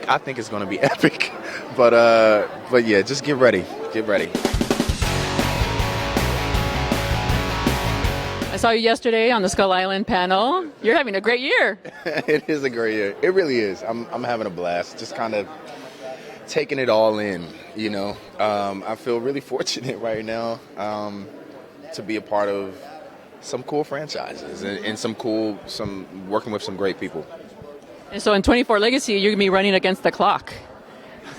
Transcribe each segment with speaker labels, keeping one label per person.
Speaker 1: I think it's going to be epic, but yeah, just get ready. Get ready.
Speaker 2: I saw you yesterday on the Skull Island panel. You're having a great year.
Speaker 1: It is a great year. It really is. I'm having a blast. Just kind of taking it all in. You know, I feel really fortunate right now to be a part of some cool franchises and some working with some great people.
Speaker 2: And so in 24 Legacy, you're going to be running against the clock.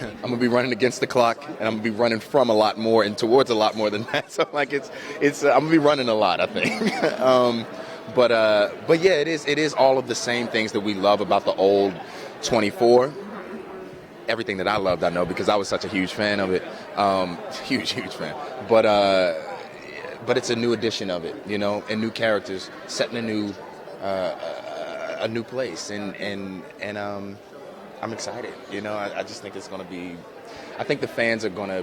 Speaker 1: I'm going to be running against the clock, and I'm going to be running from a lot more and towards a lot more than that. So like I'm going to be running a lot, I think. But yeah, it is all of the same things that we love about the old 24. Everything that I loved, I know, because I was such a huge fan of it. Huge fan. But it's a new edition of it, you know, and new characters setting a new place, and I'm excited. You know, I just think it's going to be. I think the fans are going to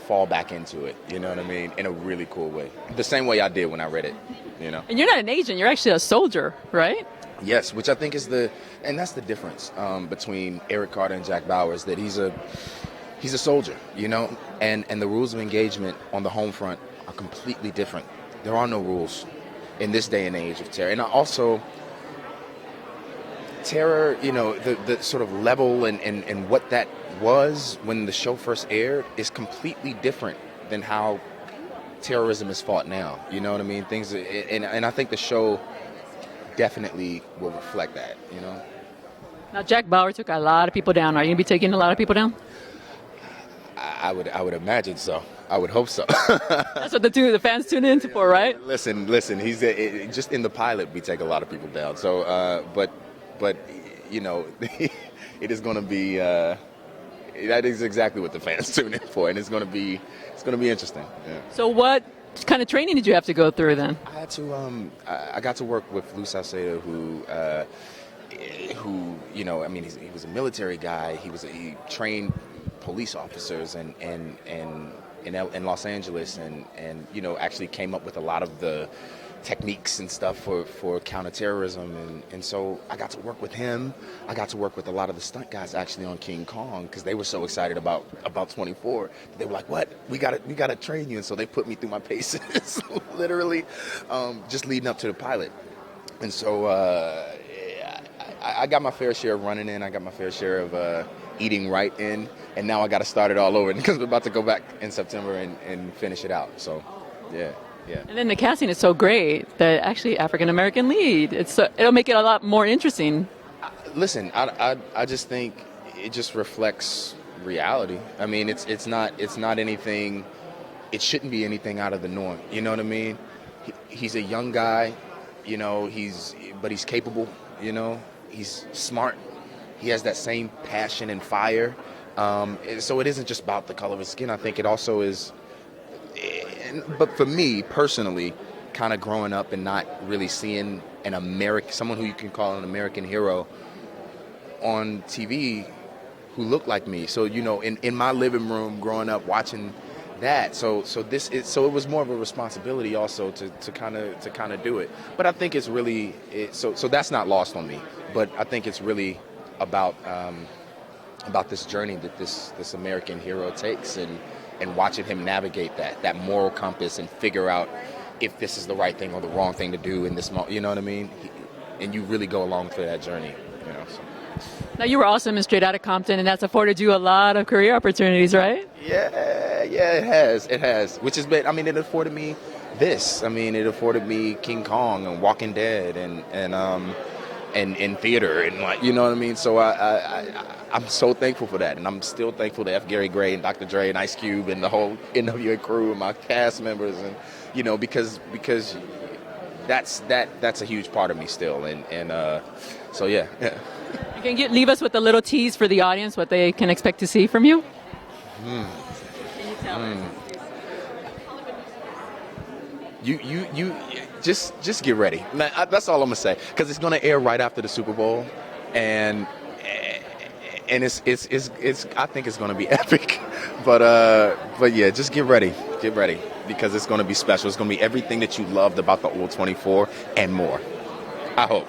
Speaker 1: fall back into it. You know what I mean? In a really cool way, the same way I did when I read it. You know.
Speaker 2: And you're not an agent; you're actually a soldier, right?
Speaker 1: Yes, which I think is that's the difference between Eric Carter and Jack Bauer, is that he's a soldier, you know, and the rules of engagement on the home front are completely different. There are no rules in this day and age of terror, and also terror, you know, the sort of level and what that was when the show first aired is completely different than how terrorism is fought now. You know what I mean? Things, and I think the show definitely will reflect that, you know.
Speaker 2: Now, Jack Bauer took a lot of people down. Are you going to be taking a lot of people down?
Speaker 1: I would imagine so. I would hope so.
Speaker 2: That's what the fans tune in for, right?
Speaker 1: Listen. He's just in the pilot. We take a lot of people down. So, but you know, it is going to be. That is exactly what the fans tune in for, and it's going to be interesting. Yeah.
Speaker 2: So, what kind of training did you have to go through then?
Speaker 1: I had to. I got to work with Lou Salcedo, who you know, I mean, he was a military guy. He trained police officers in Los Angeles, and you know, actually came up with a lot of the techniques and stuff for counterterrorism, and so I got to work with him. I got to work with a lot of the stunt guys actually on King Kong, because they were so excited about 24. They were like, "What? We got to train you," and so they put me through my paces, literally, just leading up to the pilot, and so I got my fair share of running in. I got my fair share of eating right in, and now I got to start it all over because we're about to go back in September and finish it out. So, yeah.
Speaker 2: And then the casting is so great that actually African American lead. It'll make it a lot more interesting.
Speaker 1: Listen, I just think it just reflects reality. I mean, it's not anything. It shouldn't be anything out of the norm. You know what I mean? He's a young guy. You know, but he's capable. You know, he's smart. He has that same passion and fire. So it isn't just about the color of his skin. I think it also is. But for me personally, kind of growing up and not really seeing someone who you can call an American hero on TV who looked like me. So, you know, in my living room growing up watching that. So it was more of a responsibility also to kind of do it. But I think it's really so that's not lost on me. But I think it's really about this journey that this American hero takes, and watching him navigate that moral compass and figure out if this is the right thing or the wrong thing to do in this moment. You know what I mean? And you really go along for that journey. You know. So.
Speaker 2: Now, you were awesome in Straight Outta Compton, and that's afforded you a lot of career opportunities, right?
Speaker 1: Yeah, it has. Which has been, I mean, it afforded me this. I mean, it afforded me King Kong and Walking Dead and in theater, and like, you know what I mean. So I'm so thankful for that, and I'm still thankful to F. Gary Gray and Dr. Dre and Ice Cube and the whole NWA crew and my cast members, and you know, because that's a huge part of me still, and so yeah.
Speaker 2: You can leave us with a little tease for the audience, what they can expect to see from you.
Speaker 1: Can
Speaker 2: you tell us?
Speaker 1: You just get ready. That's all I'm gonna say, because it's gonna air right after the Super Bowl, and it's I think it's gonna be epic, but yeah, just get ready, because it's gonna be special. It's gonna be everything that you loved about the old 24 and more. I hope.